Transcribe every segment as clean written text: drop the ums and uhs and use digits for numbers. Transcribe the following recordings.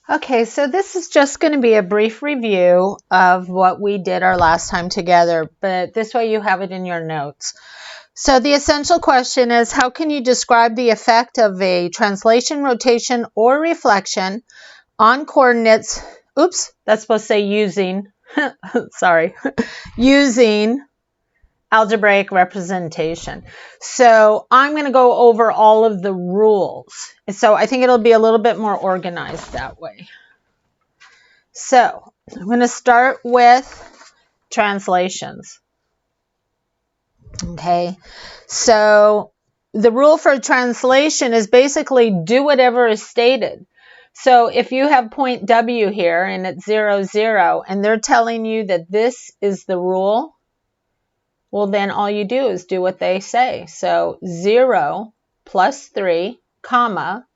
Okay, so this is just going to be a brief review of what we did our last time together, but this way you have it in your notes. So the essential question is, how can you describe the effect of a translation, rotation, or reflection on coordinates? Oops, that's supposed to say using, sorry, using algebraic representation. So I'm going to go over all of the rules. So I think it'll be a little bit more organized that way. So I'm going to start with translations. Okay, so the rule for translation is basically do whatever is stated. So if you have point W here and it's 0, 0, and they're telling you that this is the rule, well, then all you do is do what they say. So 0 plus 3, comma,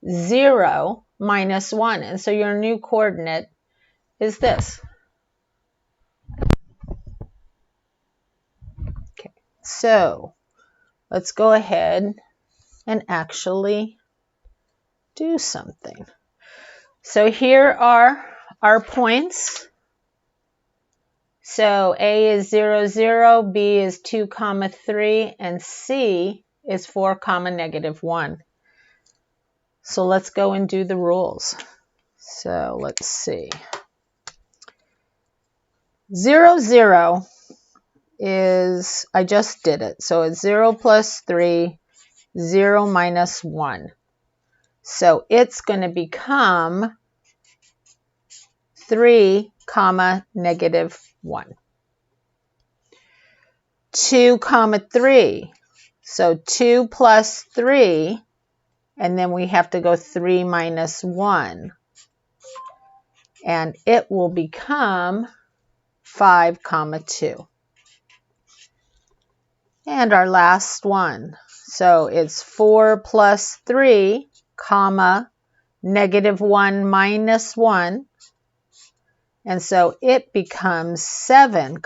0 minus 1. And so your new coordinate is this. Okay, so let's go ahead and actually do something. So here are our points. So A is 0, 0, B is 2, 3, and C is 4, negative 1. So let's go and do the rules. So let's see. 0, 0 is, I just did it. So it's 0 plus 3, 0 minus 1. So it's going to become 3, negative 1. 2, 3. So 2 plus 3, and then we have to go 3 minus 1. And it will become 5, 2. And our last one. So it's 4 plus 3, negative 1 minus 1. And so it becomes 7,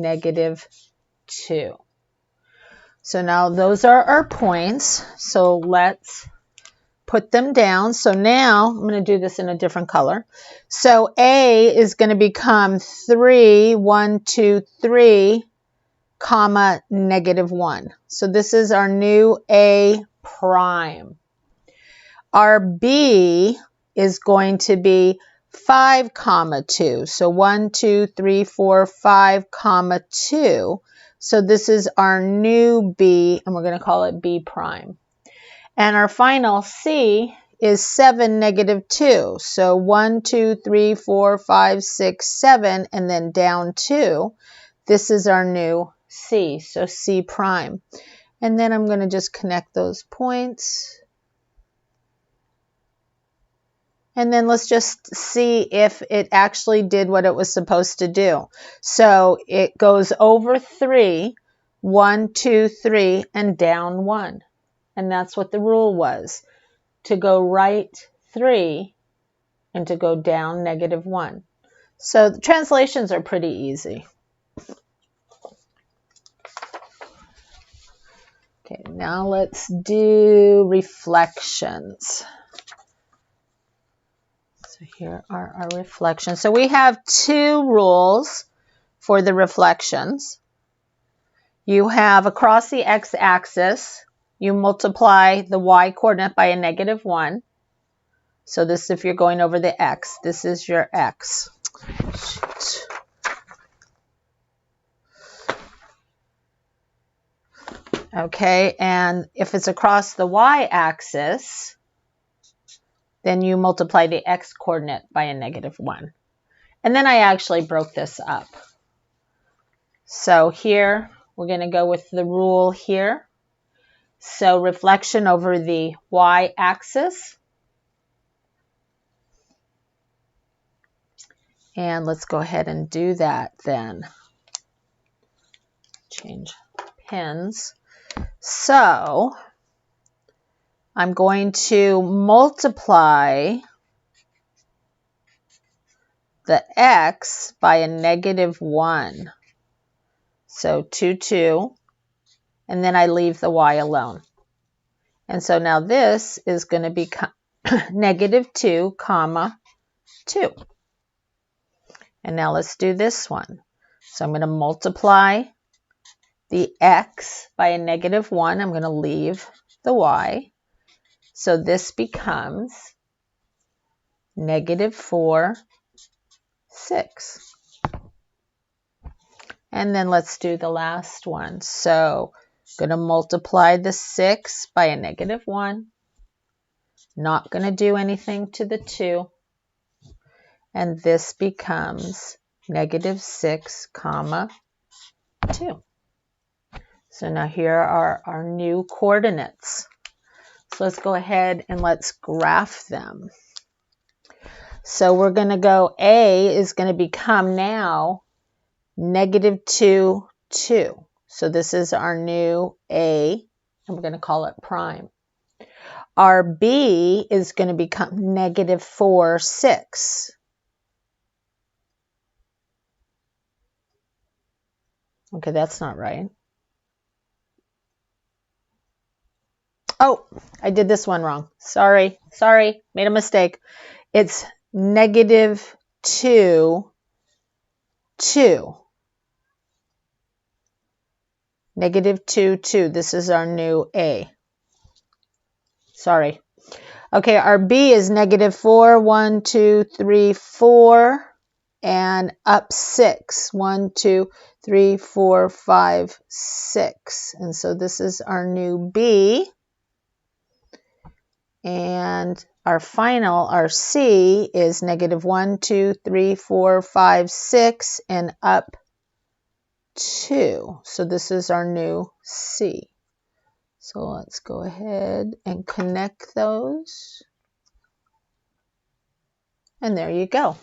negative 2. So now those are our points. So let's put them down. So now I'm going to do this in a different color. So A is going to become 3, 1, 2, 3, negative 1. So this is our new A prime. Our B is going to be 5, 2. So 1, 2, 3, 4, 5, 2. So this is our new B, and we're going to call it B prime. And our final C is 7, negative 2. So 1, 2, 3, 4, 5, 6, 7, and then down 2. This is our new C, so C prime. And then I'm going to just connect those points. And then let's just see if it actually did what it was supposed to do. So it goes over 3, 1, 2, 3, and down 1. And that's what the rule was, to go right 3 and to go down negative 1. So the translations are pretty easy. Okay, now let's do reflections. So here are our reflections. So we have 2 rules for the reflections. You have across the x-axis, you multiply the y coordinate by a negative 1. So this, if you're going over the x, this is your x. Shoot. Okay, and if it's across the y-axis, then you multiply the x coordinate by a negative 1. And then I actually broke this up. So here, we're going to go with the rule here. So reflection over the y-axis. And let's go ahead and do that then. Change pins. So I'm going to multiply the x by a negative 1. So 2, 2, and then I leave the y alone. And so now this is going to become negative 2, comma 2. And now let's do this one. So I'm going to multiply the x by a negative 1. I'm going to leave the y. So this becomes negative 4, 6. And then let's do the last one. So I'm going to multiply the 6 by a negative 1. Not going to do anything to the 2. And this becomes negative 6, comma 2. So now here are our new coordinates. So let's go ahead and let's graph them. So we're going to go, A is going to become now negative 2, 2. So this is our new A, and we're going to call it prime. Our B is going to become negative 4, 6. Okay, that's not right. Oh, I did this one wrong. Sorry, made a mistake. It's negative 2, 2. Negative 2, 2. This is our new A. Sorry. Okay, our B is negative 4, 1, 2, 3, 4, and up 6. 1, 2, 3, 4, 5, 6. And so this is our new B. And our final, our C, is negative 1, 2, 3, 4, 5, 6, and up 2. So this is our new C. So let's go ahead and connect those. And there you go.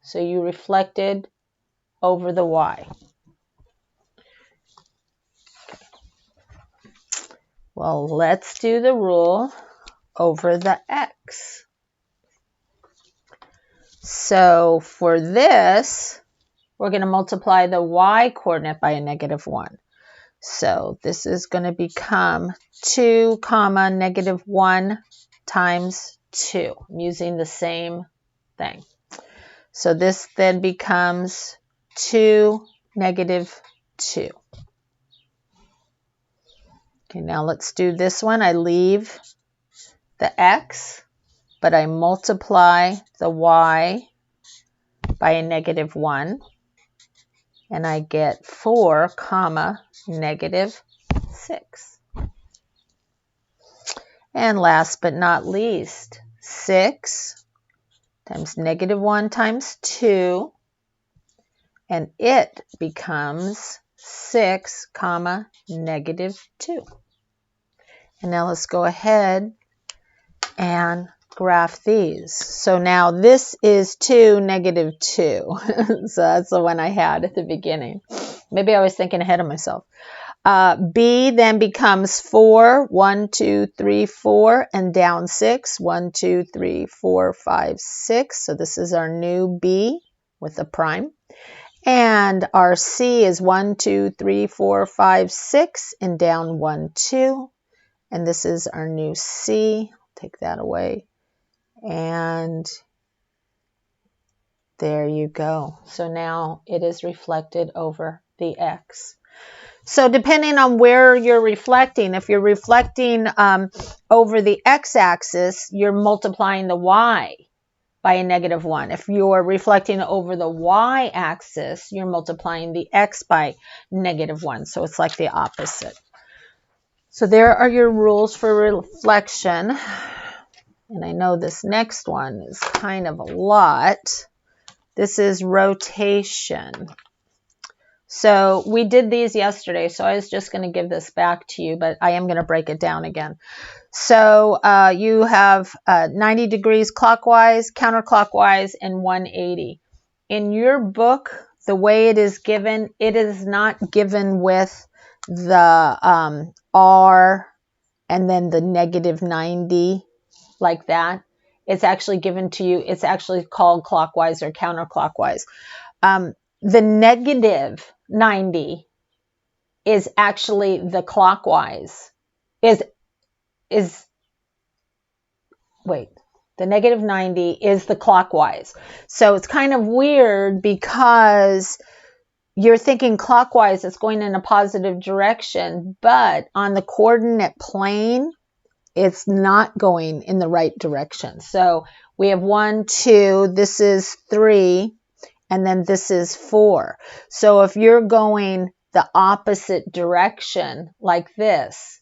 So you reflected over the Y. Well, let's do the rule over the X. So for this, we're going to multiply the Y coordinate by a negative 1. So this is going to become 2, comma, negative 1 times 2. I'm using the same thing. So this then becomes 2, negative 2. Okay, now let's do this one. I leave the X, but I multiply the Y by a negative 1. And I get 4, comma, negative 6. And last but not least, 6 times negative 1 times 2. And it becomes 6, comma, negative 2. And now let's go ahead and graph these. So now this is 2, negative 2. So that's the one I had at the beginning. Maybe I was thinking ahead of myself. B then becomes 4, 1, 2, 3, 4, and down 6, 1, 2, 3, 4, 5, 6. So this is our new B with a prime. And our C is 1, 2, 3, 4, 5, 6, and down 1, 2. And this is our new C. Take that away. And there you go. So now it is reflected over the X. So depending on where you're reflecting, if you're reflecting over the x-axis, you're multiplying the y by a negative 1. If you're reflecting over the y-axis, you're multiplying the x by negative 1. So it's like the opposite. So there are your rules for reflection. And I know this next one is kind of a lot. This is rotation. So we did these yesterday, so I was just going to give this back to you, but I am going to break it down again. So you have 90 degrees clockwise, counterclockwise, and 180. In your book, the way it is given, it is not given with the R and then the negative 90 like that. It's actually given to you. It's actually called clockwise or counterclockwise. The negative 90 is actually the clockwise. Wait. the negative 90 is the clockwise. So it's kind of weird because you're thinking clockwise, it's going in a positive direction, but on the coordinate plane, it's not going in the right direction. So we have 1, 2, this is 3, and then this is 4. So if you're going the opposite direction like this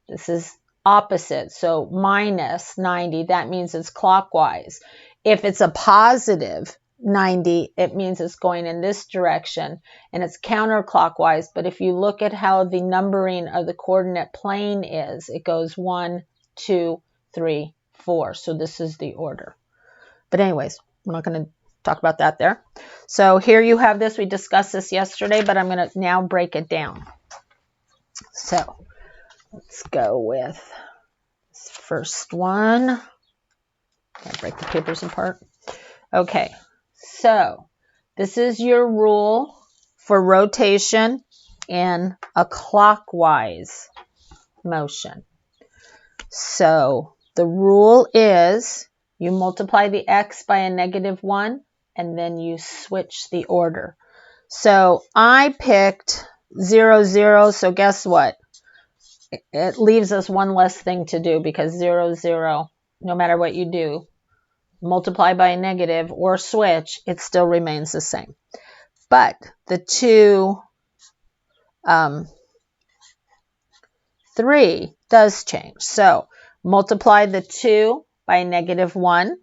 is opposite. So minus 90, that means it's clockwise. If it's a positive 90, it means it's going in this direction and it's counterclockwise. But if you look at how the numbering of the coordinate plane is, it goes 1, 2, 3, 4. So this is the order. But anyways, we're not going to talk about that there. So here you have this. We discussed this yesterday, but I'm going to now break it down. So let's go with this first one. Can't break the papers apart. Okay, so this is your rule for rotation in a clockwise motion. So the rule is you multiply the x by a negative 1 and then you switch the order. So I picked 0, 0, so guess what? It leaves us one less thing to do because 0, 0, no matter what you do, multiply by a negative or switch, it still remains the same. But the 2, 3 does change. So multiply the 2 by negative 1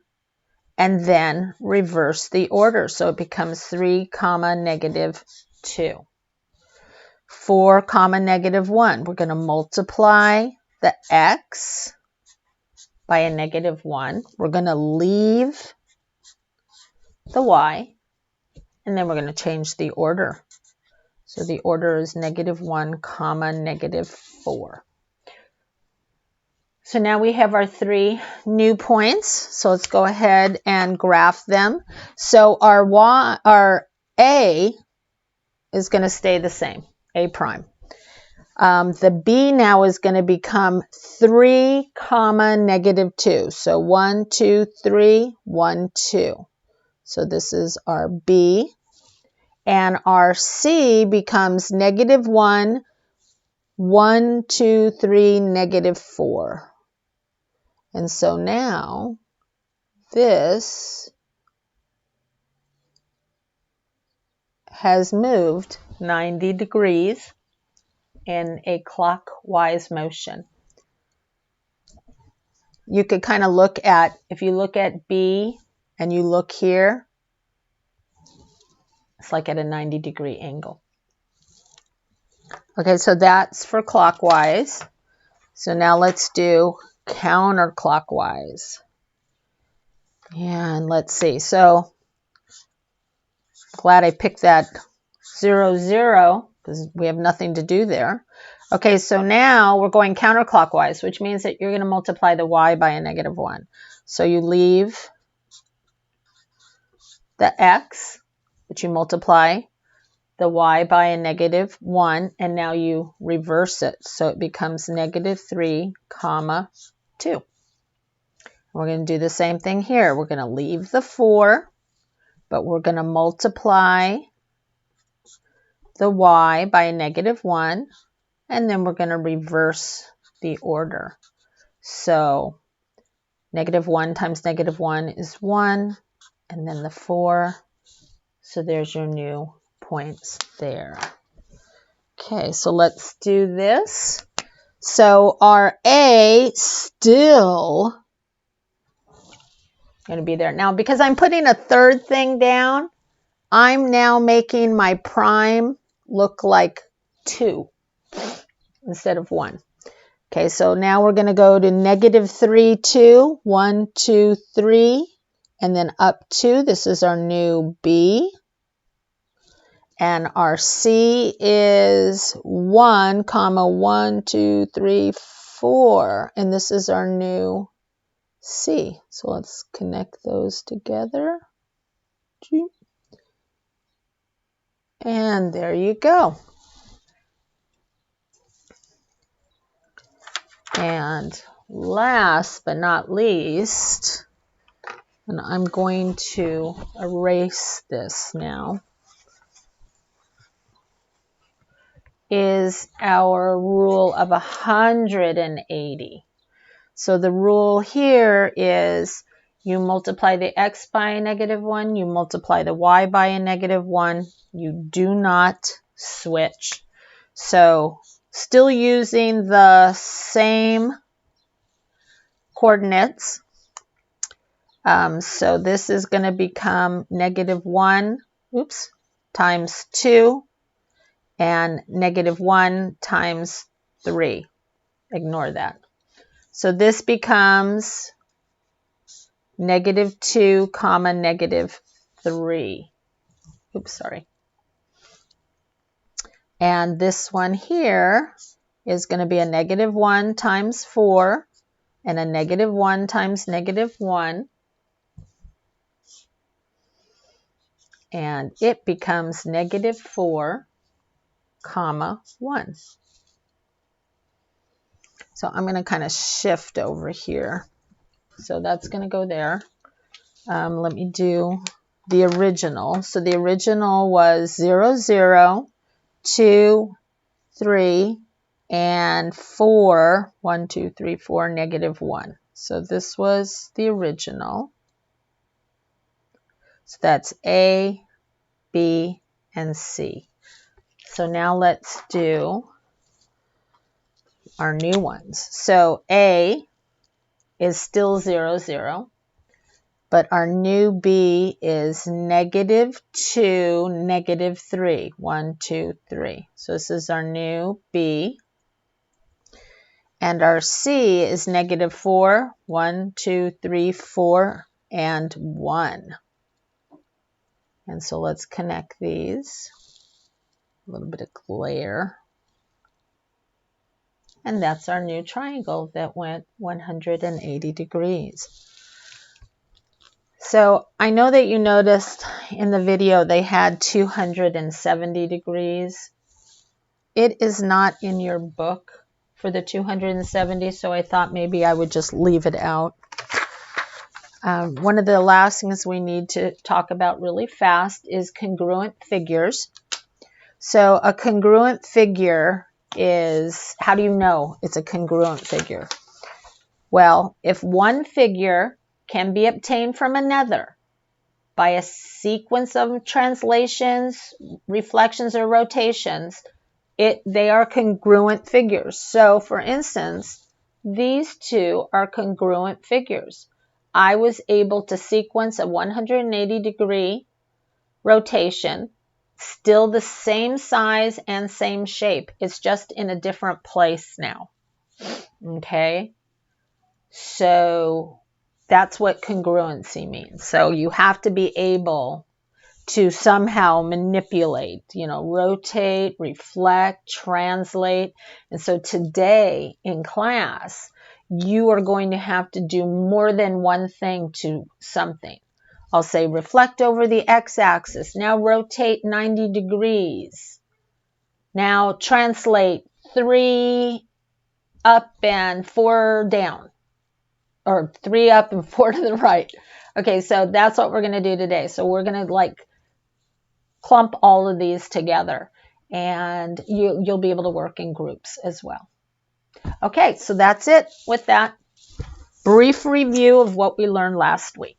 and then reverse the order. So it becomes 3, negative 2. 4, negative 1. We're going to multiply the x by a negative 1. We're going to leave the y, and then we're going to change the order. So the order is negative 1, negative 4. So now we have our 3 new points. So let's go ahead and graph them. So our A is going to stay the same, A prime. The B now is going to become 3, negative 2. So 1, 2, 3, 1, 2. So this is our B. And our C becomes negative 1, 1, 2, 3, negative 4. And so now this has moved 90 degrees in a clockwise motion. You could kind of look at, if you look at B and you look here, it's like at a 90-degree angle. Okay, so that's for clockwise. So now let's do counterclockwise. And let's see. So glad I picked that 0, 0 because we have nothing to do there. Okay, so now we're going counterclockwise, which means that you're going to multiply the y by a negative 1. So you leave the x, but you multiply the y by a negative 1, and now you reverse it. So it becomes negative 3, 2. We're going to do the same thing here. We're going to leave the 4, but we're going to multiply the y by a negative 1, and then we're going to reverse the order. So negative 1 times negative 1 is 1, and then the 4. So there's your new points there. Okay, so let's do this. So our A still going to be there. Now, because I'm putting a third thing down, I'm now making my prime look like 2 instead of 1. Okay, so now we're going to go to negative 3, 2, 1, 2, 3, and then up 2. This is our new B. And our C is 1, 1, 2, 3, 4. And this is our new C. So let's connect those together. And there you go. And last but not least, and I'm going to erase this now, is our rule of 180. So the rule here is you multiply the x by a -1, you multiply the y by a -1, you do not switch. So still using the same coordinates. So this is going to become -1, times 2, and -1 times 3. Ignore that. So this becomes -2, comma, -3. Sorry. And this one here is going to be a -1 times 4 and a -1 times -1. And it becomes -4, comma, 1. So I'm going to kind of shift over here. So that's going to go there. Let me do the original. So the original was 0, 0, 2, 3, and 4. 1, 2, 3, 4, -1. So this was the original. So that's A, B, and C. So now let's do our new ones. So A is still 0, 0. But our new B is -2, -3. 1, 2, 3. So this is our new B. And our C is -4. 1, 2, 3, 4, and 1. And so let's connect these. A little bit of glare. And that's our new triangle that went 180 degrees. So I know that you noticed in the video they had 270 degrees. It is not in your book for the 270, so I thought maybe I would just leave it out. One of the last things we need to talk about really fast is congruent figures. So a congruent figure is, how do you know it's a congruent figure? Well, if one figure can be obtained from another by a sequence of translations, reflections, or rotations, they are congruent figures. So, for instance, these two are congruent figures. I was able to sequence a 180-degree rotation, still the same size and same shape. It's just in a different place now. Okay? So that's what congruency means. So you have to be able to somehow manipulate, rotate, reflect, translate. And so today in class, you are going to have to do more than one thing to something. I'll say reflect over the x-axis. Now rotate 90 degrees. Now translate 3 up and 4 down. Or 3 up and 4 to the right. Okay, so that's what we're going to do today. So we're going to clump all of these together, and you'll be able to work in groups as well. Okay, so that's it with that brief review of what we learned last week.